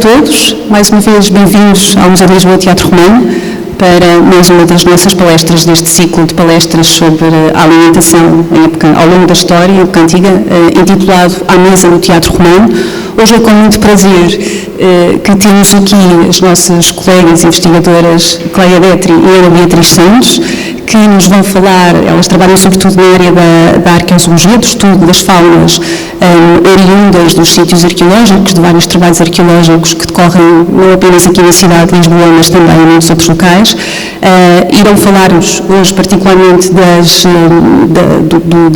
todos, mais uma vez bem-vindos ao Museu de Lisboa Teatro Romano para mais uma das nossas palestras deste ciclo de palestras sobre a alimentação ao longo da história, em época antiga, intitulado À Mesa no Teatro Romano. Hoje é com muito prazer que temos aqui as nossas colegas investigadoras Cleia Detri e Ana Beatriz Santos, que nos vão falar, elas trabalham sobretudo na área da arqueologia, do estudo das faunas oriundas dos sítios arqueológicos, de vários trabalhos arqueológicos que decorrem não apenas aqui na cidade de Lisboa, mas também em muitos outros locais. Irão falar-nos hoje particularmente da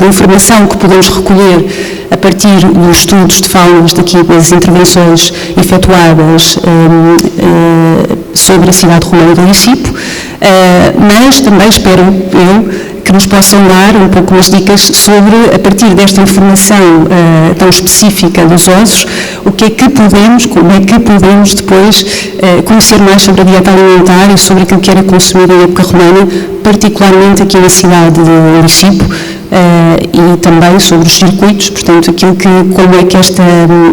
informação que podemos recolher a partir dos estudos de faunas daqui, das intervenções efetuadas sobre a cidade romana do Licipo, mas também espero eu que nos possam dar um pouco umas dicas sobre, a partir desta informação tão específica dos ossos, o que é que podemos, como é que podemos depois conhecer mais sobre a dieta alimentar e sobre aquilo que era consumido na época romana, particularmente aqui na cidade de Licipo, e também sobre os circuitos, portanto, como é que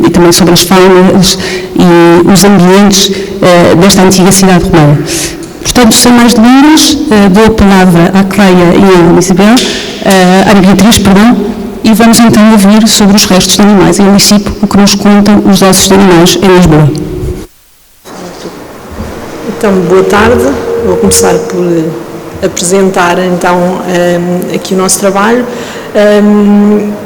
e também sobre as faunas e os ambientes desta antiga cidade romana. Portanto, sem mais delongas, dou a palavra à Cleia e à Isabel, à Beatriz, perdão, e vamos então ouvir sobre os restos de animais em Licipo, o que nos contam os ossos de animais em Lisboa. Então, boa tarde. Vou começar por apresentar então aqui o nosso trabalho.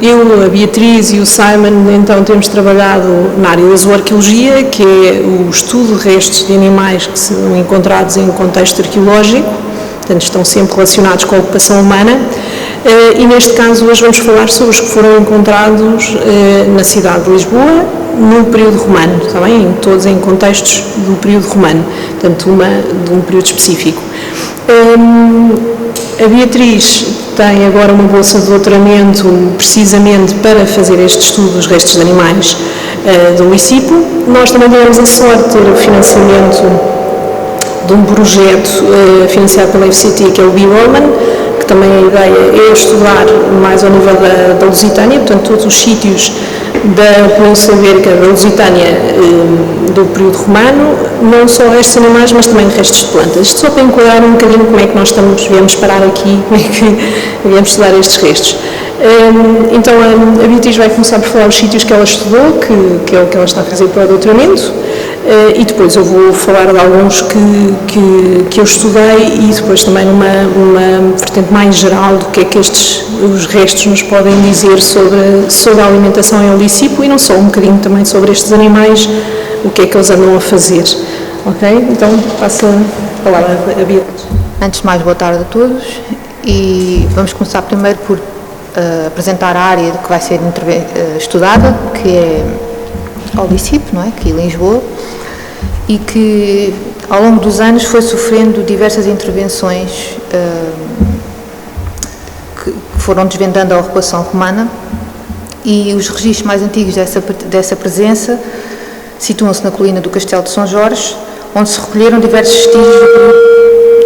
Eu, a Beatriz e o Simon, então temos trabalhado na área da zooarqueologia, que é o estudo de restos de animais que são encontrados em contexto arqueológico, portanto estão sempre relacionados com a ocupação humana, e neste caso hoje vamos falar sobre os que foram encontrados na cidade de Lisboa no período romano, também todos em contextos do período romano, portanto de um período específico. A Beatriz tem agora uma bolsa de doutoramento precisamente para fazer este estudo dos restos de animais do Licipo. Nós também tivemos a sorte de ter o financiamento de um projeto financiado pela FCT, que é o B-Roman, que também a ideia é estudar mais ao nível da Lusitânia, portanto todos os sítios da Península Ibérica, da Lusitânia, do período romano, não só restos de animais, mas também restos de plantas. Isto só para enquadrar um bocadinho como é que nós viemos parar aqui, como é que viemos estudar estes restos. Então a Beatriz vai começar por falar os sítios que ela estudou, que é o que ela está a fazer para o doutoramento, e depois eu vou falar de alguns que eu estudei e depois também numa vertente mais geral do que é que os restos nos podem dizer sobre a alimentação em Licipo e não só, um bocadinho também sobre estes animais, o que é que eles andam a fazer. Ok? Então passo a palavra a Beatriz. Antes de mais, boa tarde a todos e vamos começar primeiro por apresentar a área que vai ser estudada, que é ao Licipo, não é? Aqui em Lisboa, e que ao longo dos anos foi sofrendo diversas intervenções que foram desvendando a ocupação romana, e os registros mais antigos dessa presença situam-se na colina do Castelo de São Jorge, onde se recolheram diversos vestígios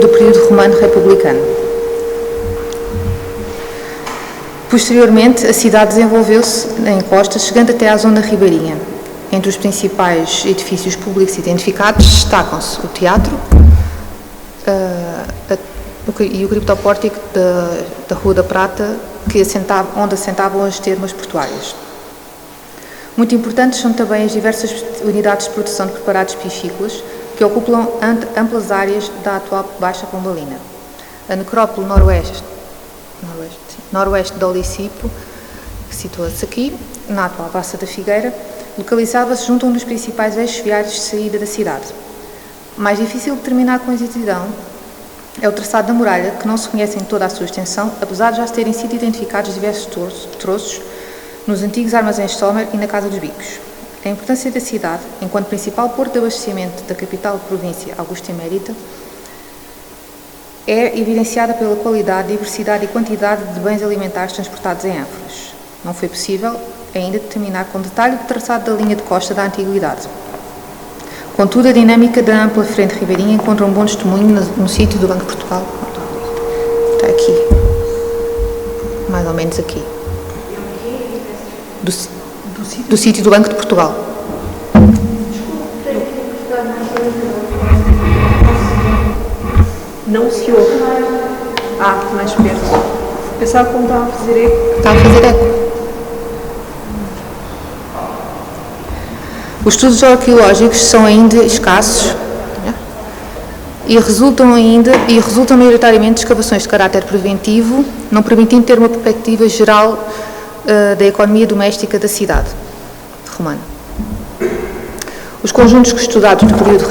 do período romano republicano. Posteriormente, a cidade desenvolveu-se em costas, chegando até à zona ribeirinha. Entre os principais edifícios públicos identificados destacam-se o teatro e o criptopórtico da Rua da Prata, onde assentavam as termas portuárias. Muito importantes são também as diversas unidades de produção de preparados piscícolas que ocupam amplas áreas da atual Baixa Pombalina. A necrópole noroeste do Licipo, que situa-se aqui, na atual Bassa da Figueira, localizava-se junto a um dos principais eixos viários de saída da cidade. Mais difícil de determinar com exatidão é o traçado da muralha, que não se conhece em toda a sua extensão, apesar de já se terem sido identificados diversos troços nos antigos armazéns Sommer e na Casa dos Bicos. A importância da cidade, enquanto principal porto de abastecimento da capital província Augusta Emérita, é evidenciada pela qualidade, diversidade e quantidade de bens alimentares transportados em ânforas. Não foi possível ainda determinar com detalhe o traçado da linha de costa da antiguidade. Contudo, a dinâmica da ampla frente ribeirinha encontra um bom testemunho no sítio do Banco de Portugal. Está aqui. Mais ou menos aqui. Do sítio do Banco de Portugal. Não se ouve. Mais perto. Pensava que estava a fazer eco. Está a fazer eco. Os estudos arqueológicos são ainda escassos e resultam maioritariamente de escavações de caráter preventivo, não permitindo ter uma perspectiva geral da economia doméstica da cidade romana. Os conjuntos estudados do período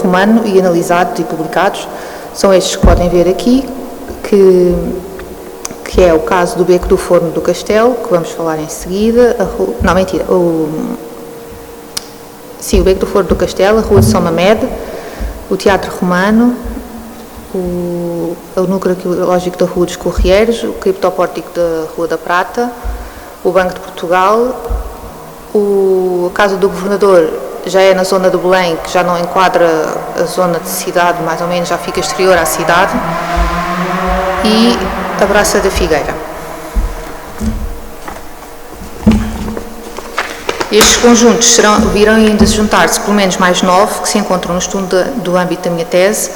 romano e analisados e publicados são estes que podem ver aqui, que é o caso do Beco do Forno do Castelo, que vamos falar em seguida. O Beco do Forno do Castelo, a Rua de São Mamed, o Teatro Romano, o Núcleo Arqueológico da Rua dos Correiros, o Criptopórtico da Rua da Prata, o Banco de Portugal, a Casa do Governador já é na zona do Belém, que já não enquadra a zona de cidade, mais ou menos já fica exterior à cidade, e a Praça da Figueira. Estes conjuntos virão ainda juntar-se, pelo menos mais 9, que se encontram no estudo do âmbito da minha tese,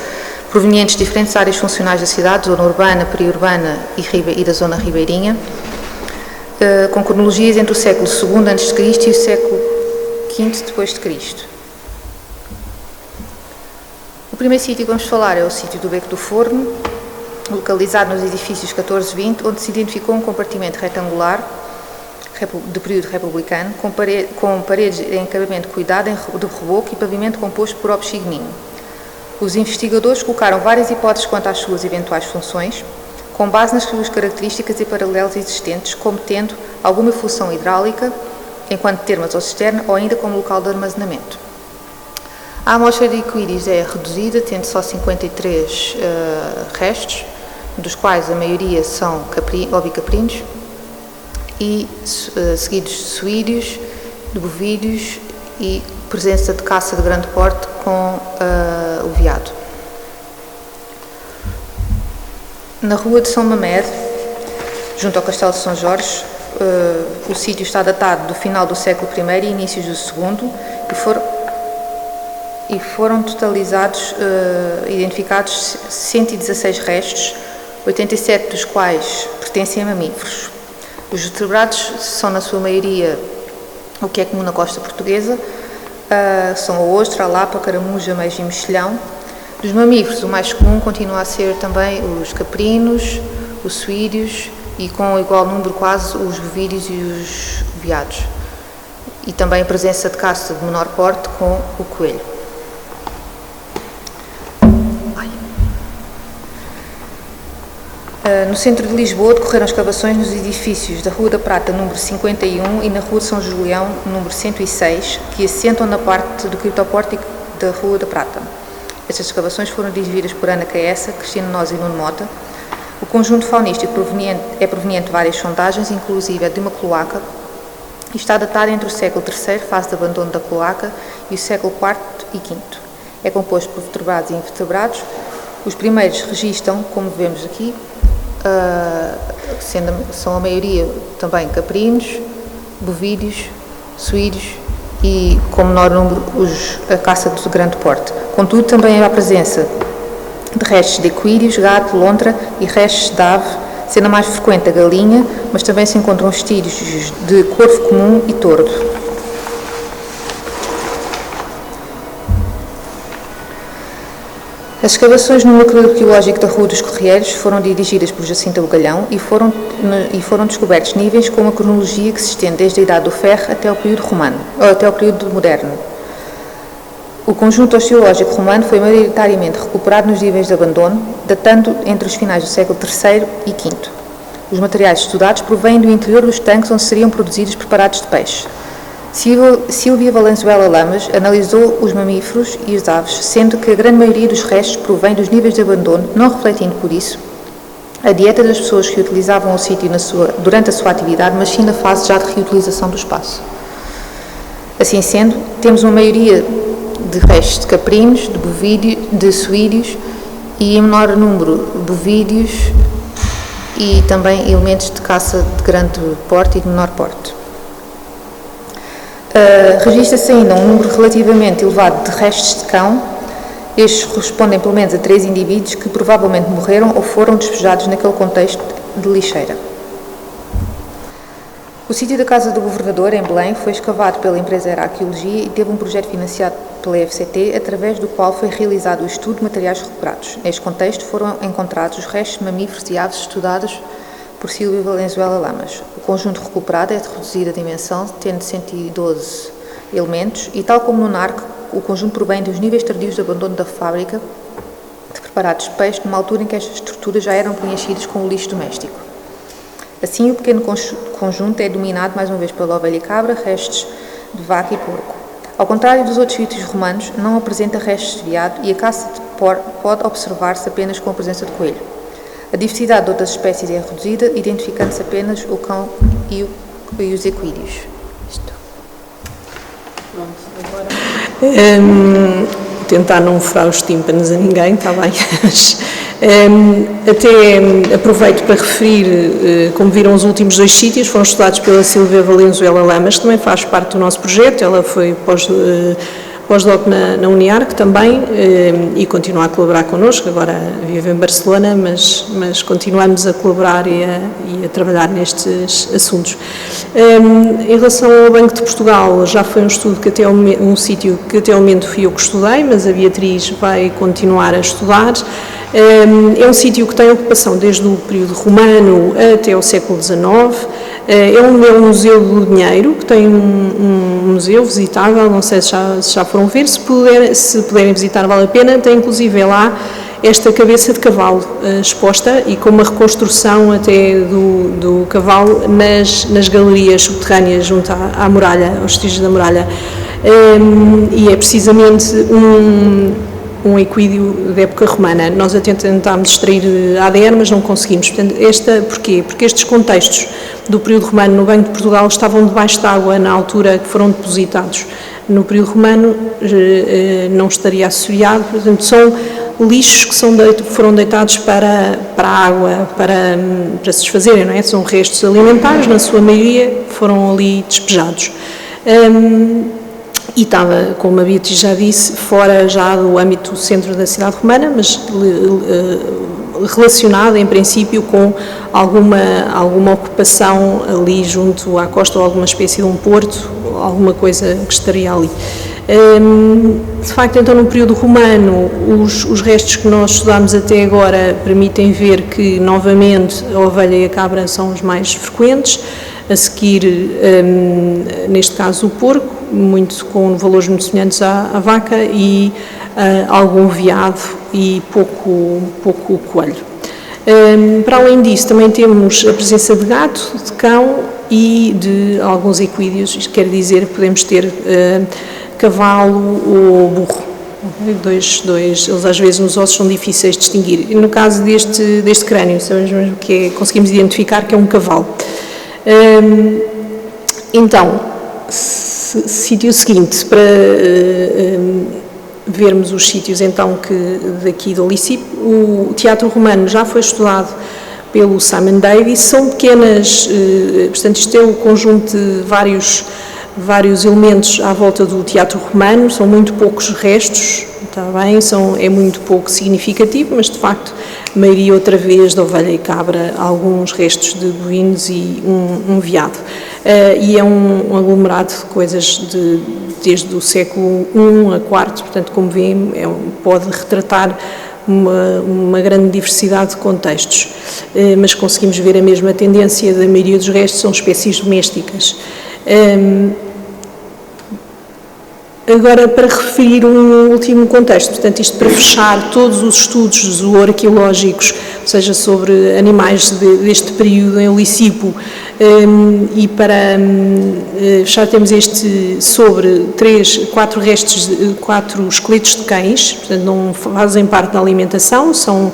provenientes de diferentes áreas funcionais da cidade, zona urbana, periurbana e da zona ribeirinha, com cronologias entre o século II a.C. e o século V depois de Cristo. O primeiro sítio que vamos falar é o sítio do Beco do Forno, localizado nos edifícios 14-20, onde se identificou um compartimento retangular de período republicano, com paredes em acabamento cuidado de reboco e pavimento composto por obsignino. Os investigadores colocaram várias hipóteses quanto às suas eventuais funções, com base nas suas características e paralelos existentes, como tendo alguma função hidráulica, enquanto termas ou cisterna, ou ainda como local de armazenamento. A amostra de Equídeos é reduzida, tendo só 53 restos, dos quais a maioria são ovicaprinos, e seguidos de suídeos, de bovídeos e presença de caça de grande porte com o veado. Na Rua de São Mamed, junto ao Castelo de São Jorge, o sítio está datado do final do século I e inícios do II e foram totalizados, identificados 116 restos, 87 dos quais pertencem a mamíferos. Os vertebrados são, na sua maioria, o que é comum na costa portuguesa, são a ostra, a lapa, a caramuja, ameijo e mexilhão. Dos mamíferos, o mais comum continua a ser também os caprinos, os suídeos e, com igual número quase, os bovídeos e os veados. E também a presença de caça de menor porte com o coelho. No centro de Lisboa decorreram escavações nos edifícios da Rua da Prata, número 51, e na Rua de São Julião, número 106, que assentam na parte do criptopórtico da Rua da Prata. Estas escavações foram dirigidas por Ana Caessa, Cristina Nosa e Nuno Mota. O conjunto faunístico é proveniente de várias sondagens, inclusive de uma cloaca, e está datado entre o século III, fase de abandono da cloaca, e o século IV e V. É composto por vertebrados e invertebrados. Os primeiros registram, como vemos aqui, são a maioria também caprinos, bovídeos, suídeos e, com menor número, a caça de grande porte. Contudo, também há a presença de restos de equídeos, gato, lontra e restos de ave, sendo a mais frequente a galinha, mas também se encontram vestígios de corvo comum e tordo. As escavações no núcleo arqueológico da Rua dos Correiros foram dirigidas por Jacinto Bugalhão e foram descobertos níveis com uma cronologia que se estende desde a Idade do Ferro até o período romano, ou até o período moderno. O conjunto osteológico romano foi maioritariamente recuperado nos níveis de abandono, datando entre os finais do século III e V. Os materiais estudados provêm do interior dos tanques onde seriam produzidos preparados de peixe. Sílvia Valenzuela Lamas analisou os mamíferos e as aves, sendo que a grande maioria dos restos provém dos níveis de abandono, não refletindo por isso a dieta das pessoas que utilizavam o sítio durante a sua atividade, mas sim na fase já de reutilização do espaço. Assim sendo, temos uma maioria de restos de caprinos, de bovídeos, de suídeos e, em menor número, bovídeos e também elementos de caça de grande porte e de menor porte. Registra-se ainda um número relativamente elevado de restos de cão Estes correspondem pelo menos a 3 indivíduos que provavelmente morreram ou foram despejados naquele contexto de lixeira. O sítio da Casa do Governador, em Belém, foi escavado pela empresa Era Arqueologia e teve um projeto financiado pela FCT, através do qual foi realizado o estudo de materiais recuperados. Neste contexto foram encontrados os restos de mamíferos e aves estudados por Silvia Valenzuela Lamas. O conjunto recuperado é de reduzida dimensão, tendo 112 elementos, e tal como no NARC, o conjunto provém dos níveis tardios de abandono da fábrica de preparados de peixe, numa altura em que estas estruturas já eram preenchidas com o lixo doméstico. Assim, o pequeno conjunto é dominado mais uma vez pela ovelha e cabra, restos de vaca e porco. Ao contrário dos outros sítios romanos, não apresenta restos de veado e a caça pode observar-se apenas com a presença de coelho. A diversidade de outras espécies é reduzida, identificando-se apenas o cão e os equídeos. Pronto, agora... tentar não furar os tímpanos a ninguém, está bem? Até aproveito para referir, como viram, os últimos 2 sítios foram estudados pela Silvia Valenzuela Lamas, que também faz parte do nosso projeto. Ela foi pós-doc na Uniarc também e continua a colaborar connosco. Agora vive em Barcelona, mas continuamos a colaborar e a trabalhar nestes assuntos. Em relação ao Banco de Portugal, já foi um estudo que um sítio que até o momento fui eu que estudei, mas a Beatriz vai continuar a estudar. É um sítio que tem ocupação desde o período romano até o século XIX. É um museu do dinheiro, que tem um museu visitável, não sei se já foram ver, se puderem visitar vale a pena. Tem inclusive lá esta cabeça de cavalo exposta e com uma reconstrução até do cavalo nas galerias subterrâneas junto à muralha, aos vestígios da muralha. E é precisamente um equídeo da época romana. Nós até tentámos extrair ADN, mas não conseguimos. Portanto, porquê? Porque estes contextos do período romano no Banco de Portugal estavam debaixo de água na altura que foram depositados. No período romano não estaria associado, portanto, são lixos que foram deitados para a água, para se desfazerem, não é? São restos alimentares, na sua maioria foram ali despejados. E estava, como a Beatriz já disse, fora já do âmbito do centro da cidade romana, mas relacionada em princípio com alguma ocupação ali junto à costa ou alguma espécie de um porto, alguma coisa que estaria ali. De facto, então, no período romano, os restos que nós estudamos até agora permitem ver que, novamente, a ovelha e a cabra são os mais frequentes, a seguir, neste caso, o porco, com valores muito semelhantes à vaca, e algum veado e pouco coelho. Para além disso, também temos a presença de gato, de cão e de alguns equídeos, isto quer dizer que podemos ter cavalo ou burro. Eles às vezes nos ossos são difíceis de distinguir. E no caso deste crânio, sabemos mesmo que conseguimos identificar que é um cavalo. Então, sítio seguinte, para vermos os sítios então daqui do Licipo, o teatro romano já foi estudado pelo Simon Davies, são pequenas, portanto isto é o conjunto de vários elementos à volta do teatro romano, são muito poucos restos, está bem, é muito pouco significativo, mas de facto a maioria outra vez de ovelha e cabra, alguns restos de bovinos e um veado. E é um aglomerado de coisas desde o século I a IV, portanto, como veem, pode retratar uma grande diversidade de contextos, mas conseguimos ver a mesma tendência da maioria dos restos, são espécies domésticas. Agora, para referir um último contexto, portanto, isto para fechar todos os estudos zooarqueológicos, ou seja, sobre animais deste período em Licipo, e para fechar temos sobre 4 esqueletos de cães, portanto, não fazem parte da alimentação, são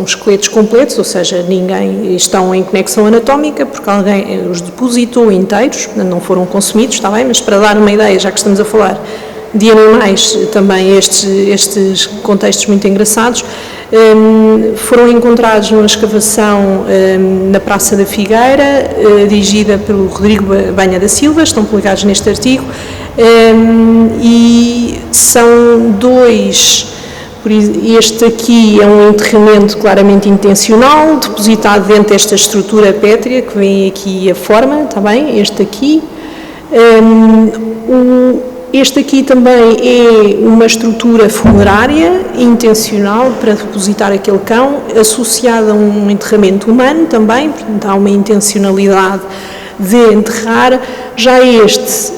esqueletos completos, ou seja, ninguém estão em conexão anatómica, porque alguém os depositou inteiros, portanto, não foram consumidos, está bem, mas para dar uma ideia, já que estamos a falar de animais, também estes contextos muito engraçados, foram encontrados numa escavação na Praça da Figueira, dirigida pelo Rodrigo Banha da Silva, estão publicados neste artigo, e são 2 Este aqui é um enterramento claramente intencional, depositado dentro desta estrutura pétrea, que vem aqui a forma, está bem? Este aqui. Este aqui também é uma estrutura funerária intencional para depositar aquele cão, associada a um enterramento humano também, portanto há uma intencionalidade de enterrar. Já este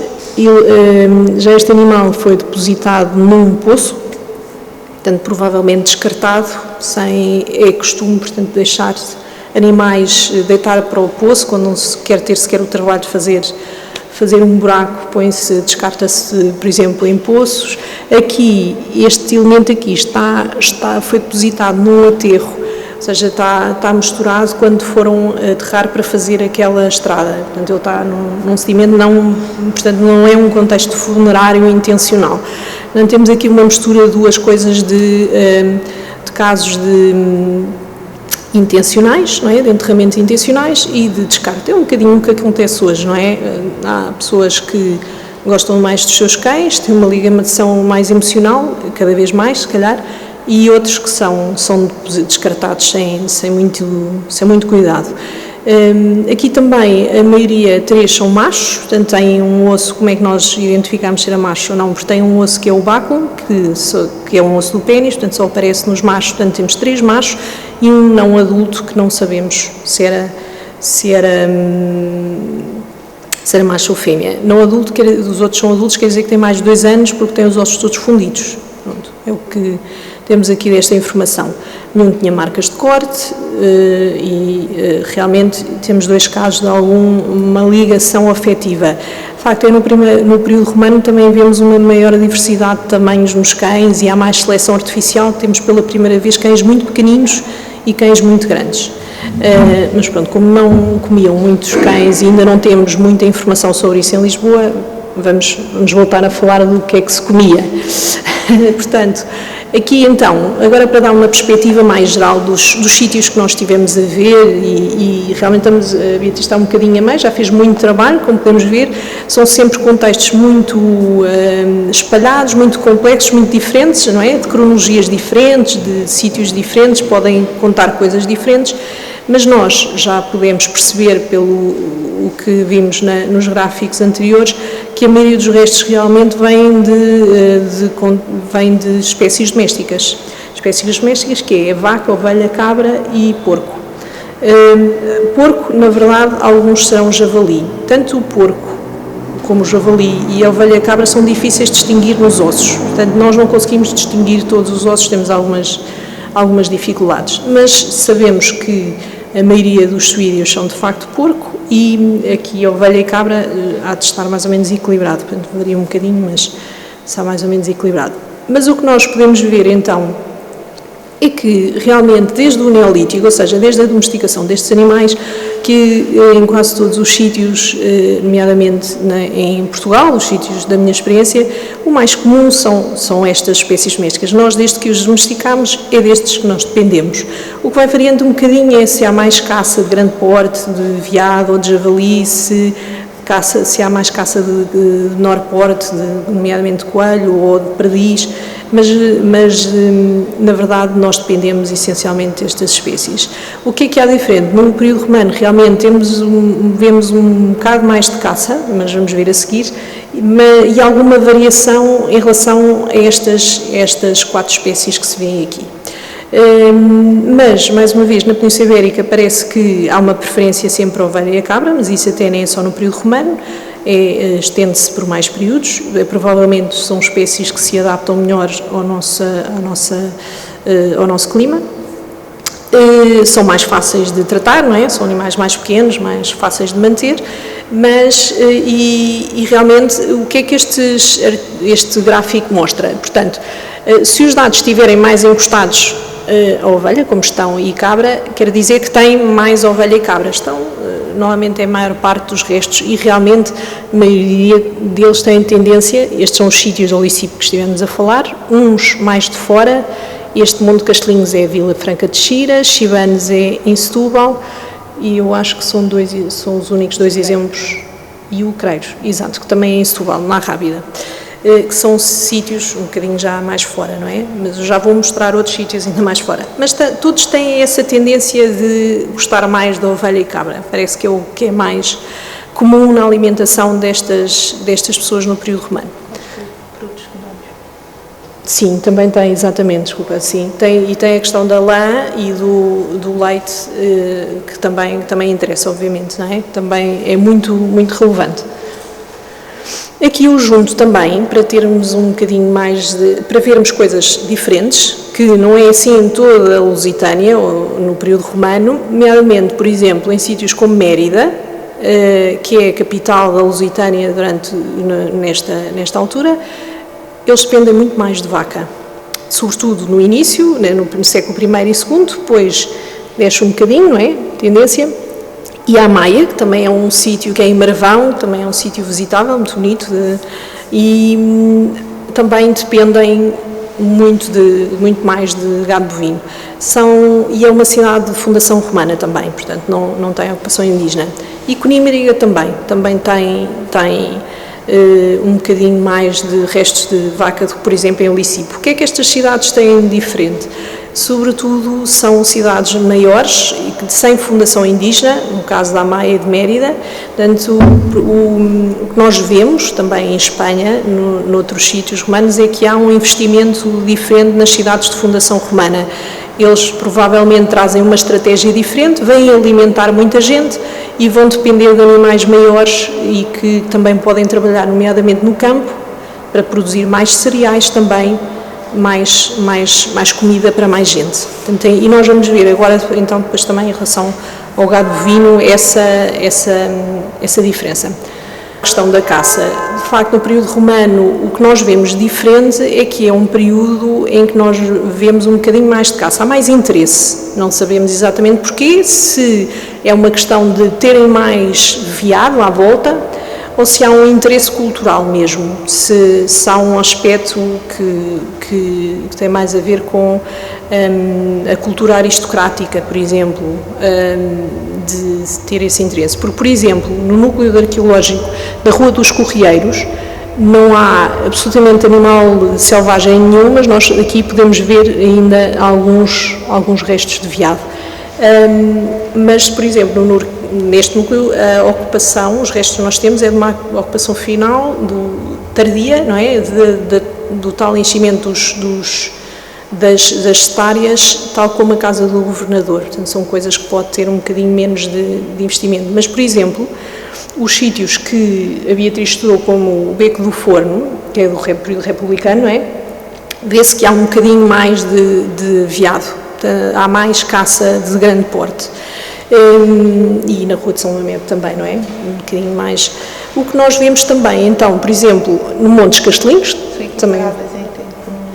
animal foi depositado num poço, portanto provavelmente descartado, é costume, portanto, deixar animais deitar para o poço, quando não se quer ter sequer o trabalho de fazer um buraco, descarta-se, por exemplo, em poços. Aqui, este elemento aqui foi depositado num aterro, ou seja, está misturado quando foram aterrar para fazer aquela estrada. Portanto, ele está num sedimento, portanto, não é um contexto funerário intencional. Portanto, temos aqui uma mistura de duas coisas de casos intencionais, não é? De enterramentos intencionais e de descarte. É um bocadinho o que acontece hoje, não é? Há pessoas que gostam mais dos seus cães, têm uma ligação mais emocional, cada vez mais, se calhar, e outros que são descartados sem muito cuidado. Aqui também a maioria 3 são machos, portanto têm um osso. Como é que nós identificamos se era macho ou não? Porque tem um osso que é o báculo, que é um osso do pênis, portanto só aparece nos machos. Portanto temos 3 machos e um não adulto que não sabemos se era macho ou fêmea. Não adulto, os outros são adultos, quer dizer que tem mais de 2 anos porque tem os ossos todos fundidos. Pronto, é o que temos aqui desta informação. Nenhum tinha marcas de corte realmente temos 2 casos de alguma ligação afetiva. De facto, no período romano também vemos uma maior diversidade de tamanhos nos cães e há mais seleção artificial. Temos pela primeira vez cães muito pequeninos e cães muito grandes. Mas pronto, como não comiam muitos cães e ainda não temos muita informação sobre isso em Lisboa, vamos voltar a falar do que é que se comia. Portanto, aqui então, agora para dar uma perspectiva mais geral dos sítios que nós estivemos a ver e realmente a Beatriz está um bocadinho a mais, já fez muito trabalho, como podemos ver, são sempre contextos muito espalhados, muito complexos, muito diferentes, não é? De cronologias diferentes, de sítios diferentes, podem contar coisas diferentes, mas nós já podemos perceber o que vimos nos gráficos anteriores que a maioria dos restos realmente vem de espécies domésticas. Espécies domésticas que é a vaca, ovelha, cabra e porco. Porco, na verdade, alguns serão javali. Tanto o porco como o javali e a ovelha cabra são difíceis de distinguir nos ossos. Portanto, nós não conseguimos distinguir todos os ossos, temos algumas dificuldades. Mas sabemos que a maioria dos suídeos são de facto porco e aqui a ovelha e cabra há de estar mais ou menos equilibrado, portanto varia um bocadinho, mas está mais ou menos equilibrado. Mas o que nós podemos ver então é que realmente desde o Neolítico, ou seja, desde a domesticação destes animais, que em quase todos os sítios, nomeadamente em Portugal, os sítios da minha experiência, o mais comum são estas espécies domésticas. Nós, desde que os domesticamos, é destes que nós dependemos. O que vai variando um bocadinho é se há mais caça de grande porte, de veado ou de javali, se há mais caça de menor porte, nomeadamente de coelho ou de perdiz, mas na verdade nós dependemos essencialmente destas espécies. O que é que há diferente? No período romano realmente vemos um bocado mais de caça, mas vamos ver a seguir, e alguma variação em relação a estas 4 espécies que se vêem aqui. Mas, mais uma vez, na Península Ibérica parece que há uma preferência sempre a ovelha e a cabra, mas isso até nem é só no período romano, estende-se por mais períodos, provavelmente são espécies que se adaptam melhor ao nosso clima, são mais fáceis de tratar, não é? São animais mais pequenos, mais fáceis de manter, mas e realmente o que é que este gráfico mostra? Portanto, se os dados estiverem mais encostados a ovelha, como estão, e cabra, quer dizer que tem mais ovelha e cabra. Normalmente é a maior parte dos restos e realmente a maioria deles têm tendência, estes são os sítios do Licipo que estivemos a falar, uns mais de fora, este Monte de Castelinhos é a Vila Franca de Xira, Chibanes é em Setúbal e eu acho que são os únicos 2 exemplos, e o Creiros, exato, que também é em Setúbal, na Rábida. que são sítios um bocadinho já mais fora, não é? Mas eu já vou mostrar outros sítios ainda mais fora. Mas todos têm essa tendência de gostar mais da ovelha e cabra. Parece que é o que é mais comum na alimentação destas pessoas no período romano. Sim, também tem, exatamente, desculpa, sim. E tem a questão da lã e do leite, que também interessa, obviamente, não é? Também é muito, muito relevante. Aqui eu junto também, para termos um bocadinho mais para vermos coisas diferentes, que não é assim em toda a Lusitânia, ou no período romano, nomeadamente, por exemplo, em sítios como Mérida, que é a capital da Lusitânia nesta altura, eles dependem muito mais de vaca, sobretudo no início, no século I e II, depois desce um bocadinho, não é? Tendência. E a Maia, que também é um sítio que é em Marvão, também é um sítio visitável, muito bonito, e também dependem muito mais de gado bovino. E é uma cidade de fundação romana também, portanto não tem ocupação indígena. E Conímbriga também tem um bocadinho mais de restos de vaca do que, por exemplo, em Lisipo. O que é que estas cidades têm de diferente? Sobretudo são cidades maiores e sem fundação indígena, no caso da Maia e de Mérida. Portanto, o que nós vemos também em Espanha, noutros sítios romanos, é que há um investimento diferente nas cidades de fundação romana. Eles provavelmente trazem uma estratégia diferente, vêm alimentar muita gente e vão depender de animais maiores e que também podem trabalhar, nomeadamente no campo, para produzir mais cereais também, mais comida para mais gente. Portanto, e nós vamos ver agora, então, depois também em relação ao gado bovino, essa diferença. A questão da caça, de facto, no período romano, o que nós vemos diferente é que é um período em que nós vemos um bocadinho mais de caça, há mais interesse, não sabemos exatamente porquê, se é uma questão de terem mais veado à volta, ou se há um interesse cultural mesmo, se há um aspecto que tem mais a ver com a cultura aristocrática, por exemplo, de ter esse interesse. Porque, por exemplo, no núcleo arqueológico da Rua dos Correieiros, não há absolutamente animal selvagem nenhum, mas nós aqui podemos ver ainda alguns restos de veado. Mas, por exemplo, neste núcleo, a ocupação, os restos que nós temos é de uma ocupação final, tardia, não é? Do tal enchimento das sectárias, tal como a casa do governador. Portanto, são coisas que pode ter um bocadinho menos de investimento. Mas, por exemplo, os sítios que a Beatriz estudou, como o Beco do Forno, que é do período republicano, não é? Vê-se que há um bocadinho mais de veado. Há mais caça de grande porte. E na Rua de São Lamego também, não é? Um bocadinho mais. O que nós vemos também, então, por exemplo, no Montes Castelinhos, também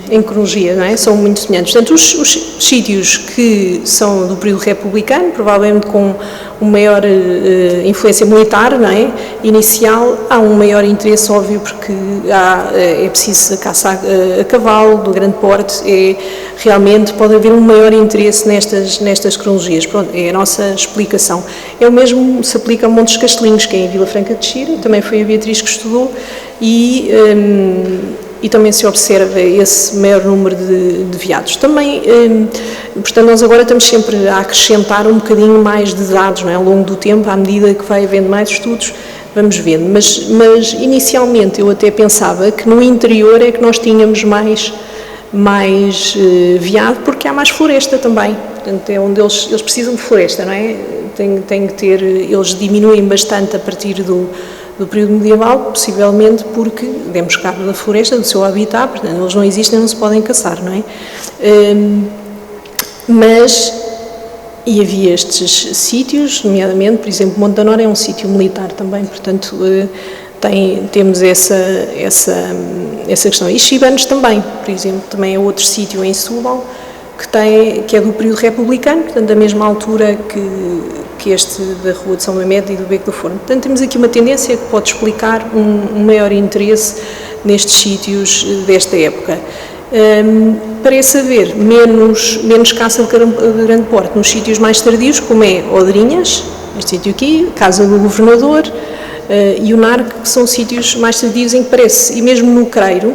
em cronologia, não é? São muito semelhantes. Portanto, os sítios que são do período republicano, provavelmente com uma maior influência militar, não é? Inicial, há um maior interesse, óbvio, porque é preciso caçar a cavalo, do grande porte, realmente pode haver um maior interesse nestas cronologias. Pronto, é a nossa explicação. É o mesmo se aplica a Montes Castelinhos, que é em Vila Franca de Xira, também foi a Beatriz que estudou, e também se observa esse maior número de veados. Também, portanto, nós agora estamos sempre a acrescentar um bocadinho mais de dados, não é? Ao longo do tempo, à medida que vai havendo mais estudos, vamos vendo. Mas inicialmente eu até pensava que no interior é que nós tínhamos mais veado, porque há mais floresta também. Portanto, é onde eles precisam de floresta, não é? Tem que ter, eles diminuem bastante a partir do período medieval, possivelmente porque demos cabo da floresta, do seu habitat, portanto, eles não existem, não se podem caçar, não é? E havia estes sítios, nomeadamente, por exemplo, Monte da Nora é um sítio militar também, portanto, temos essa questão. E Chibanos também, por exemplo, também é outro sítio em Setúbal, que é do período republicano, portanto, da mesma altura que este da Rua de São Mamede e do Beco do Forno. Portanto, temos aqui uma tendência que pode explicar um maior interesse nestes sítios desta época. Parece haver menos caça de grande porte nos sítios mais tardios, como é Odrinhas, este sítio aqui, Casa do Governador, e o Narc, que são sítios mais tardios em que parece, e mesmo no Creiro,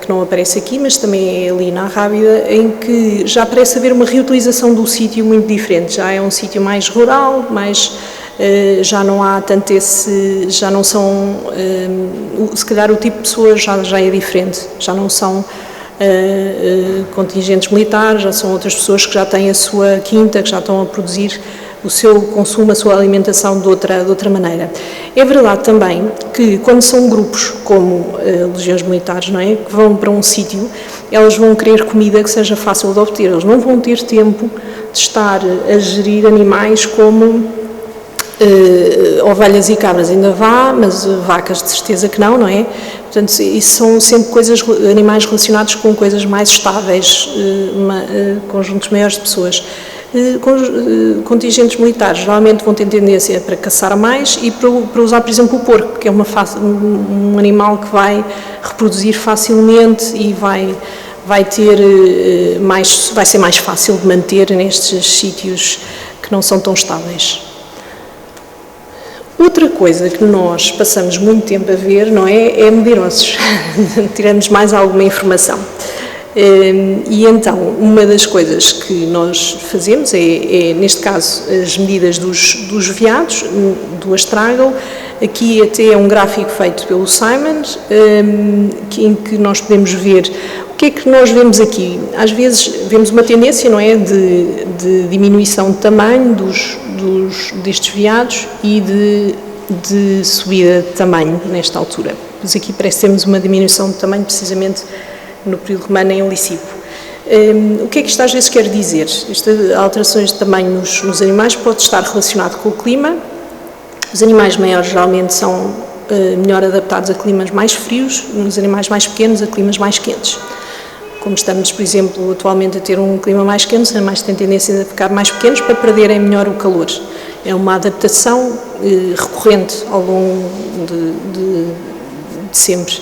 que não aparece aqui, mas também é ali na Rábida, em que já parece haver uma reutilização do sítio muito diferente, já é um sítio mais rural, mais, já não há tanto esse, já não são, se calhar o tipo de pessoas já é diferente, já não são contingentes militares, já são outras pessoas que já têm a sua quinta, que já estão a produzir o seu consumo, a sua alimentação de outra maneira. É verdade também que quando são grupos como legiões militares, não é, que vão para um sítio, elas vão querer comida que seja fácil de obter, eles não vão ter tempo de estar a gerir animais como ovelhas e cabras, ainda vá, mas vacas de certeza que não é? Portanto, isso são sempre animais relacionados com coisas mais estáveis, conjuntos maiores de pessoas. Contingentes militares geralmente vão ter tendência para caçar mais e para usar, por exemplo, o porco, que é um animal que vai reproduzir facilmente e vai ser mais fácil de manter nestes sítios que não são tão estáveis. Outra coisa que nós passamos muito tempo a ver, não é? É medir ossos. Tiramos mais alguma informação. E então, uma das coisas que nós fazemos é neste caso, as medidas dos veados, do astragal. Aqui até é um gráfico feito pelo Simon, em que nós podemos ver o que é que nós vemos aqui. Às vezes vemos uma tendência, não é, de diminuição de tamanho destes veados e de subida de tamanho nesta altura. Mas aqui parece que temos uma diminuição de tamanho precisamente no período romano em Lisipo. O que é que isto às vezes quer dizer? Estas alterações de tamanho nos animais pode estar relacionado com o clima. Os animais maiores geralmente são melhor adaptados a climas mais frios, os animais mais pequenos a climas mais quentes. Como estamos, por exemplo, atualmente a ter um clima mais quente, os animais têm tendência a ficar mais pequenos para perderem melhor o calor. É uma adaptação recorrente ao longo de sempre.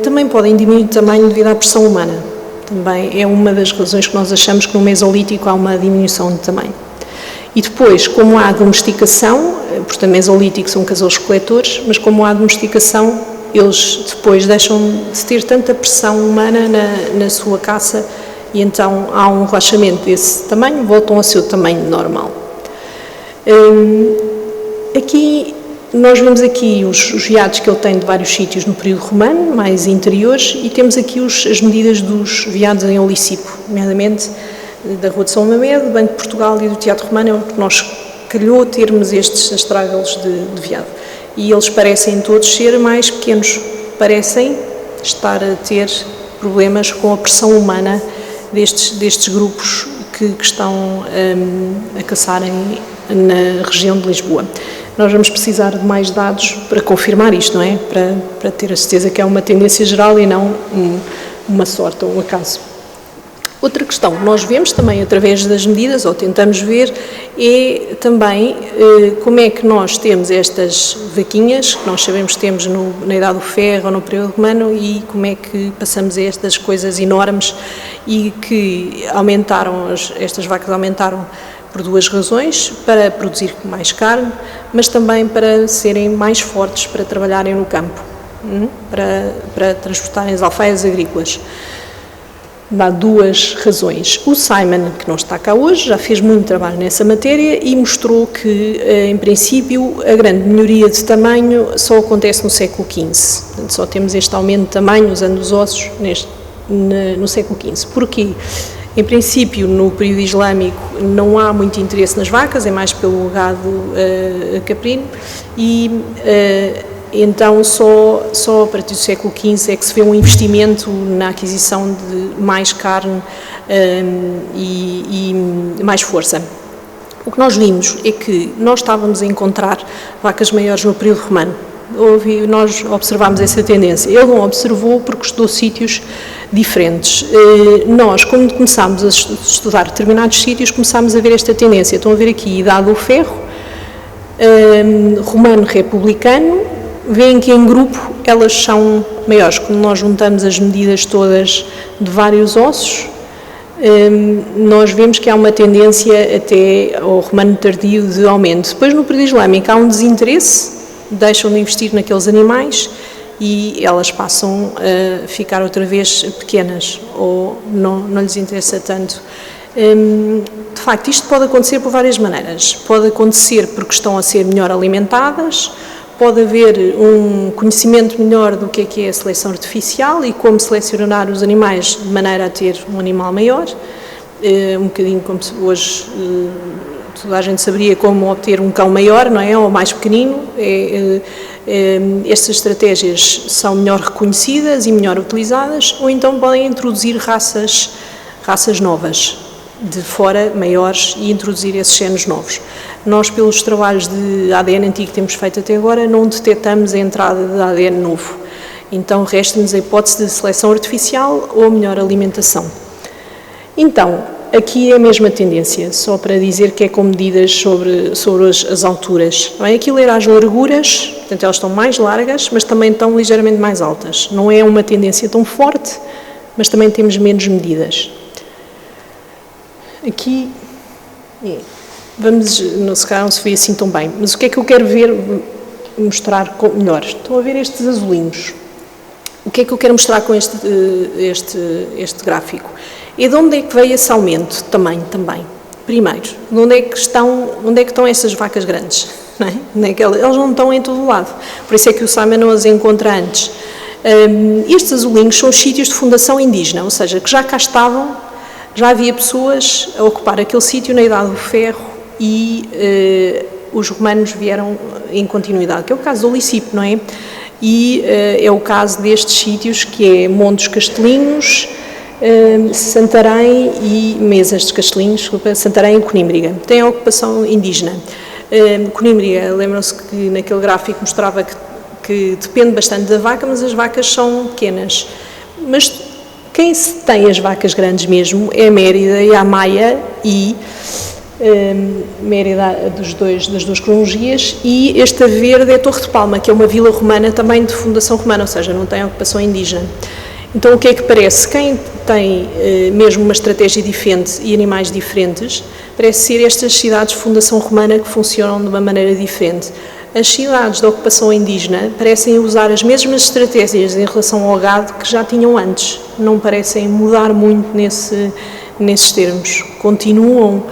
Também podem diminuir o tamanho devido à pressão humana. Também é uma das razões que nós achamos que no Mesolítico há uma diminuição de tamanho. E depois, como há domesticação, portanto, Mesolítico são caçadores coletores, mas como há domesticação, eles depois deixam de ter tanta pressão humana na sua caça e então há um relaxamento desse tamanho, voltam ao seu tamanho normal. Aqui nós vemos aqui os veados que ele tem de vários sítios no período romano, mais interiores, e temos aqui as medidas dos veados em Lisipo, nomeadamente da Rua de São Mamed, do Banco de Portugal e do Teatro Romano, é onde nós calhou termos estes astrágalos de veado. E eles parecem todos ser mais pequenos, parecem estar a ter problemas com a pressão humana destes grupos que estão a caçarem na região de Lisboa. Nós vamos precisar de mais dados para confirmar isto, não é? Para ter a certeza que é uma tendência geral e não uma sorte ou um acaso. Outra questão que nós vemos também através das medidas, ou tentamos ver, é também como é que nós temos estas vaquinhas, que nós sabemos que temos na Idade do Ferro ou no período romano, e como é que passamos a estas coisas enormes e que estas vacas aumentaram por duas razões: para produzir mais carne, mas também para serem mais fortes para trabalharem no campo, para transportarem as alfaias agrícolas. Dá duas razões. O Simon, que não está cá hoje, já fez muito trabalho nessa matéria e mostrou que, em princípio, a grande melhoria de tamanho só acontece no século XV. Portanto, só temos este aumento de tamanho, usando os ossos, no século XV. Porquê? Em princípio, no período islâmico, não há muito interesse nas vacas, é mais pelo gado caprino, e então só a partir do século XV é que se vê um investimento na aquisição de mais carne e mais força. O que nós vimos é que nós estávamos a encontrar vacas maiores no período romano. Nós observámos essa tendência. Ele não observou porque estudou sítios diferentes. Nós, quando começámos a estudar determinados sítios, começámos a ver esta tendência. Estão a ver aqui Idade do Ferro, romano republicano, veem que em grupo elas são maiores. Quando nós juntamos as medidas todas de vários ossos, nós vemos que há uma tendência até ao romano tardio de aumento. Depois, no período islâmico, há um desinteresse deixam de investir naqueles animais e elas passam a ficar outra vez pequenas ou não lhes interessa tanto. De facto, isto pode acontecer por várias maneiras. Pode acontecer porque estão a ser melhor alimentadas, pode haver um conhecimento melhor do que é a seleção artificial e como selecionar os animais de maneira a ter um animal maior, um bocadinho como se hoje toda a gente saberia como obter um cão maior, não é? Ou mais pequenino. Estas estratégias são melhor reconhecidas e melhor utilizadas, ou então podem introduzir raças novas de fora, maiores, e introduzir esses genes novos. Nós, pelos trabalhos de ADN antigo que temos feito até agora, não detectamos a entrada de ADN novo. Então, resta-nos a hipótese de seleção artificial ou melhor alimentação. Então, aqui é a mesma tendência, só para dizer que é com medidas sobre as alturas. Não é? Aquilo era as larguras, portanto, elas estão mais largas, mas também estão ligeiramente mais altas. Não é uma tendência tão forte, mas também temos menos medidas. Aqui, se calhar não se vê assim tão bem, mas o que é que eu quero mostrar melhor? Estão a ver estes azulinhos. O que é que eu quero mostrar com este gráfico? E de onde é que veio esse aumento também? Primeiro, de onde é que estão essas vacas grandes? Não é? Elas não estão em todo o lado, por isso é que o Simon não as encontra antes. Estes azulinhos são os sítios de fundação indígena, ou seja, que já cá estavam. Já havia pessoas a ocupar aquele sítio na Idade do Ferro e os romanos vieram em continuidade, que é o caso do Olicipo, não é? E é o caso destes sítios, que é Montes Castelinhos, Santarém e Mesas de Castelinhos, Santarém e Conímbriga. Tem a ocupação indígena. Conímbriga, lembram-se que naquele gráfico mostrava que depende bastante da vaca, mas as vacas são pequenas. Mas quem tem as vacas grandes mesmo é a Mérida e a Maia e Mérida das duas cronologias, e esta verde é Torre de Palma, que é uma vila romana também de fundação romana, ou seja, não tem ocupação indígena. Então o que é que parece? Quem tem mesmo uma estratégia diferente e animais diferentes, parece ser estas cidades de fundação romana que funcionam de uma maneira diferente. As cidades de ocupação indígena parecem usar as mesmas estratégias em relação ao gado que já tinham antes, não parecem mudar muito nesses termos, continuam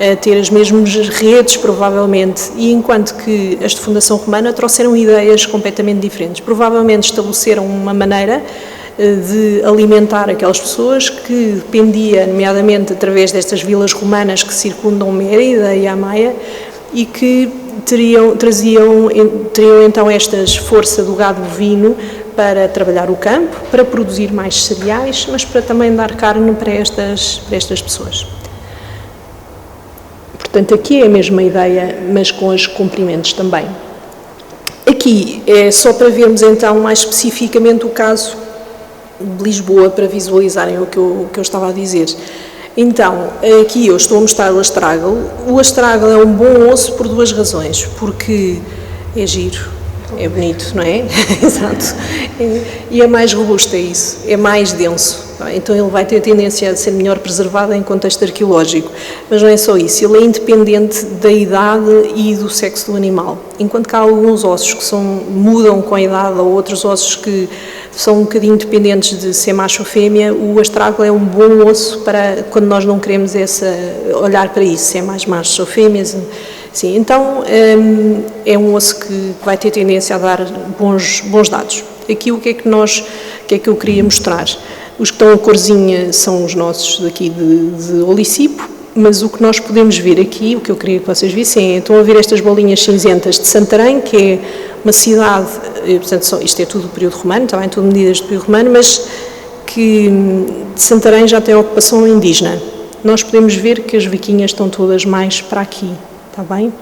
a ter as mesmas redes, provavelmente, e enquanto que as de fundação romana trouxeram ideias completamente diferentes. Provavelmente estabeleceram uma maneira de alimentar aquelas pessoas que dependia, nomeadamente, através destas vilas romanas que circundam Mérida e a Maia, e que teriam então esta força do gado bovino para trabalhar o campo, para produzir mais cereais, mas para também dar carne para estas pessoas. Portanto, aqui é a mesma ideia, mas com os comprimentos também. Aqui é só para vermos então mais especificamente o caso de Lisboa, para visualizarem o que eu estava a dizer. Então, aqui eu estou a mostrar o astragal. O astragal é um bom osso por duas razões, porque é giro, é bonito, não é? Exato. E é mais robusto, é isso, é mais denso. Então ele vai ter tendência a ser melhor preservado em contexto arqueológico. Mas não é só isso, ele é independente da idade e do sexo do animal. Enquanto que há alguns ossos que mudam com a idade, ou outros ossos que são um bocadinho dependentes de ser macho ou fêmea, o astragal é um bom osso para quando nós não queremos olhar para isso, se é mais machos ou fêmeas. Sim, então é um osso que vai ter tendência a dar bons dados. Aqui o que é que eu queria mostrar? Os que estão a corzinha são os nossos daqui de Olicipo, mas o que nós podemos ver aqui, o que eu queria que vocês vissem, estão a ver estas bolinhas cinzentas de Santarém, que é uma cidade, portanto, isto é tudo do período romano, também tudo medidas do período romano, mas que de Santarém já tem ocupação indígena. Nós podemos ver que as vaquinhas estão todas mais para aqui, está bem?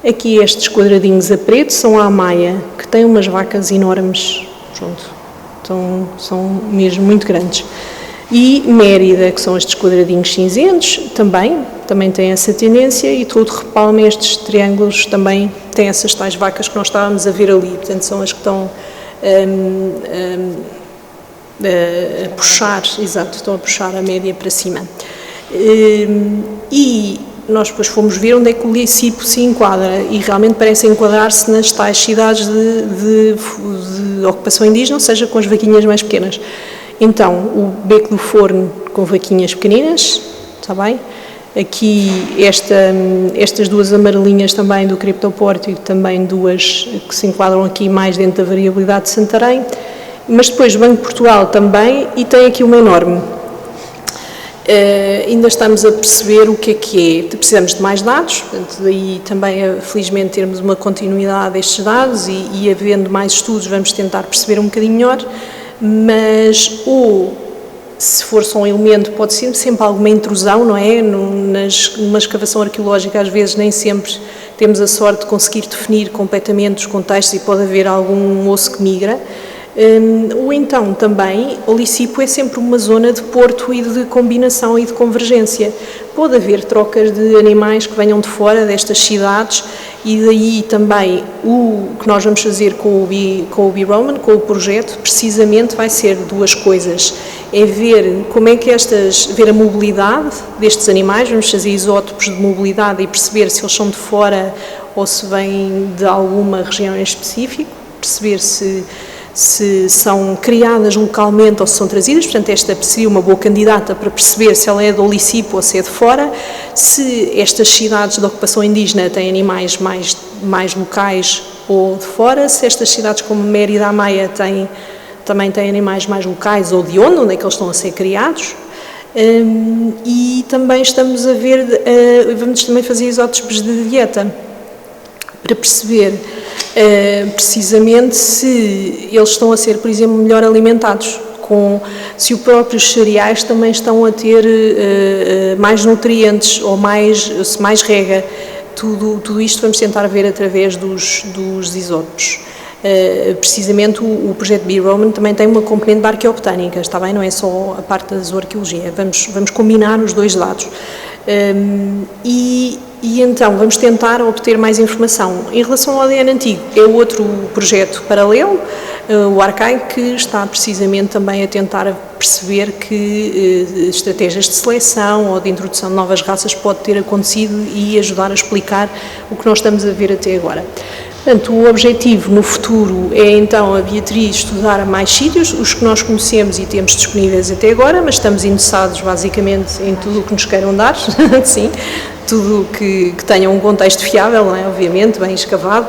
Aqui estes quadradinhos a preto são a Amaia, que tem umas vacas enormes, pronto, então, são mesmo muito grandes. E Mérida, que são estes quadradinhos cinzentos, também tem essa tendência, e todo Repalma, estes triângulos, também têm essas tais vacas que nós estávamos a ver ali, portanto são as que estão a puxar, exato, estão a puxar a média para cima. E nós depois fomos ver onde é que o Licipo se enquadra e realmente parece enquadrar-se nas tais cidades de ocupação indígena, ou seja, com as vaquinhas mais pequenas. Então, o Beco do Forno com vaquinhas pequeninas, está bem? Aqui estas duas amarelinhas também do criptoporto e também duas que se enquadram aqui mais dentro da variabilidade de Santarém, mas depois o Banco de Portugal também, e tem aqui uma enorme. Ainda estamos a perceber o que é. Precisamos de mais dados, portanto, daí também, felizmente, termos uma continuidade destes dados e havendo mais estudos, vamos tentar perceber um bocadinho melhor, mas se for só um elemento, pode ser sempre alguma intrusão, não é? Numa escavação arqueológica, às vezes, nem sempre temos a sorte de conseguir definir completamente os contextos e pode haver algum osso que migra. Ou então, também, o Licipo é sempre uma zona de porto e de combinação e de convergência. Pode haver trocas de animais que venham de fora destas cidades e daí também o que nós vamos fazer com o B-Roman, com o projeto, precisamente vai ser duas coisas. É ver como é que ver a mobilidade destes animais, vamos fazer isótopos de mobilidade e perceber se eles são de fora ou se vêm de alguma região em específico, perceber se são criadas localmente ou se são trazidas, portanto esta seria uma boa candidata para perceber se ela é do Licipo ou se é de fora, se estas cidades de ocupação indígena têm animais mais locais ou de fora, se estas cidades como Mérida, Amaia também têm animais mais locais ou de onde é que eles estão a ser criados. E também estamos a ver, vamos também fazer isótopos de dieta para perceber precisamente se eles estão a ser, por exemplo, melhor alimentados, se os próprios cereais também estão a ter mais nutrientes ou mais rega. Tudo isto vamos tentar ver através dos isótopos. Precisamente o projeto B-Roman também tem uma componente de arqueobotânica, está bem? Não é só a parte da zooarqueologia, vamos combinar os dois lados. E então vamos tentar obter mais informação. Em relação ao ADN antigo, é outro projeto paralelo, o Arcai, que está precisamente também a tentar perceber que estratégias de seleção ou de introdução de novas raças pode ter acontecido e ajudar a explicar o que nós estamos a ver até agora. Portanto, o objetivo no futuro é então a Beatriz estudar mais sítios, os que nós conhecemos e temos disponíveis até agora, mas estamos interessados basicamente em tudo o que nos queiram dar, sim, tudo que tenha um contexto fiável, não é? Obviamente, bem escavado,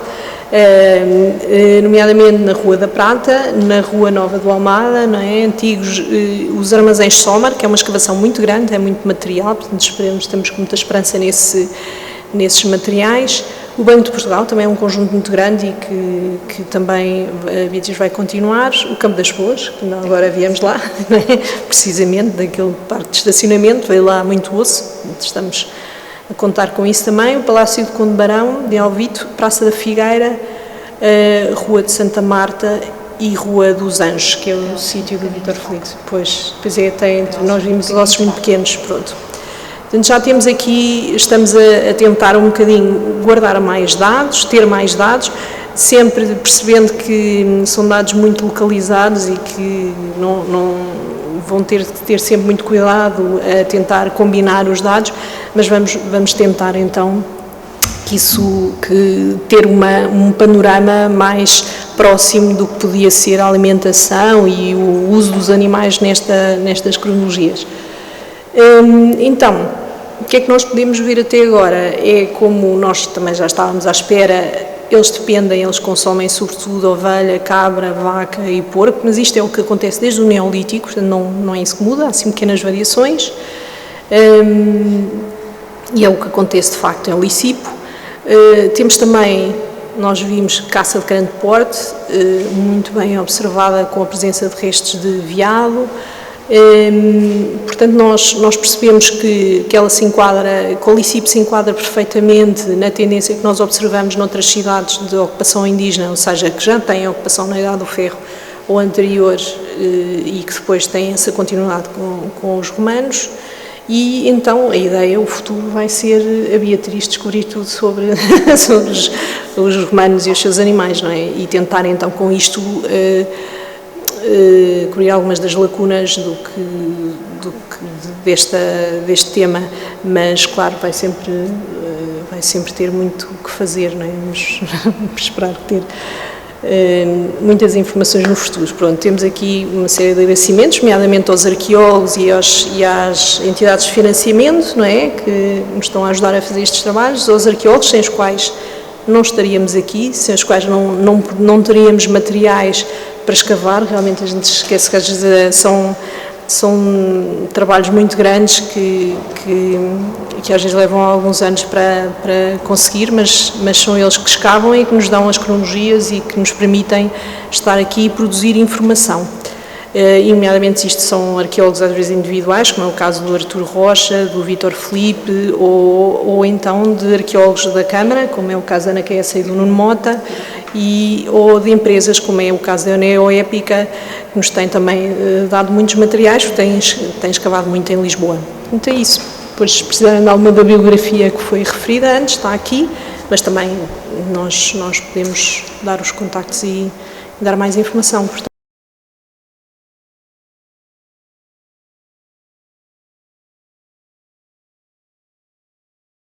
nomeadamente na Rua da Prata, na Rua Nova do Almada, não é? Antigos, os armazéns Somar, que é uma escavação muito grande, é muito material, portanto estamos com muita esperança nesses materiais. O Banco de Portugal também é um conjunto muito grande e que também a Beatriz vai continuar. O Campo das Flores, que agora viemos lá, não é? Precisamente daquele parque de estacionamento, veio lá muito osso, estamos a contar com isso também. O Palácio de Conde Barão, de Alvito, Praça da Figueira, Rua de Santa Marta e Rua dos Anjos, que é o sítio do Vítor Felix. Pois nós vimos os ossos muito pequenos, pronto. Portanto, já temos aqui, estamos a tentar um bocadinho guardar mais dados, ter mais dados, sempre percebendo que são dados muito localizados e que não vão ter de ter sempre muito cuidado a tentar combinar os dados, mas vamos tentar então ter um panorama mais próximo do que podia ser a alimentação e o uso dos animais nestas cronologias. Então, o que é que nós podemos ver até agora? É como nós também já estávamos à espera, eles consomem sobretudo ovelha, cabra, vaca e porco, mas isto é o que acontece desde o Neolítico, portanto não é isso que muda, há assim pequenas variações, e é o que acontece de facto em Licipo. Temos também, nós vimos caça de grande porte, muito bem observada com a presença de restos de veado. Portanto, nós percebemos que ela se enquadra, que o Licipo se enquadra perfeitamente na tendência que nós observamos noutras cidades de ocupação indígena, ou seja, que já têm ocupação na Idade do Ferro ou anterior e que depois têm essa continuidade com os romanos. E então a ideia, o futuro vai ser a Beatriz descobrir tudo sobre os romanos e os seus animais, não é? E tentar então com isto cobrir algumas das lacunas deste tema, mas claro, vai sempre ter muito o que fazer, não é? Vamos esperar ter muitas informações no futuro. Pronto, temos aqui uma série de agradecimentos, nomeadamente aos arqueólogos e às entidades de financiamento, não é? Que nos estão a ajudar a fazer estes trabalhos, aos arqueólogos, sem os quais não estaríamos aqui, sem os quais não teríamos materiais para escavar. Realmente a gente esquece que às vezes são trabalhos muito grandes que às vezes levam alguns anos para conseguir, mas são eles que escavam e que nos dão as cronologias e que nos permitem estar aqui e produzir informação. E, nomeadamente, isto são arqueólogos às vezes individuais, como é o caso do Artur Rocha, do Vítor Filipe, ou então de arqueólogos da Câmara, como é o caso da Ana Queça e do Nuno Mota, ou de empresas, como é o caso da Neoépica, que nos tem também dado muitos materiais, porque tem escavado muito em Lisboa. Então é isso. Depois, se precisarem de alguma da bibliografia que foi referida antes, está aqui, mas também nós podemos dar os contactos e dar mais informação, portanto.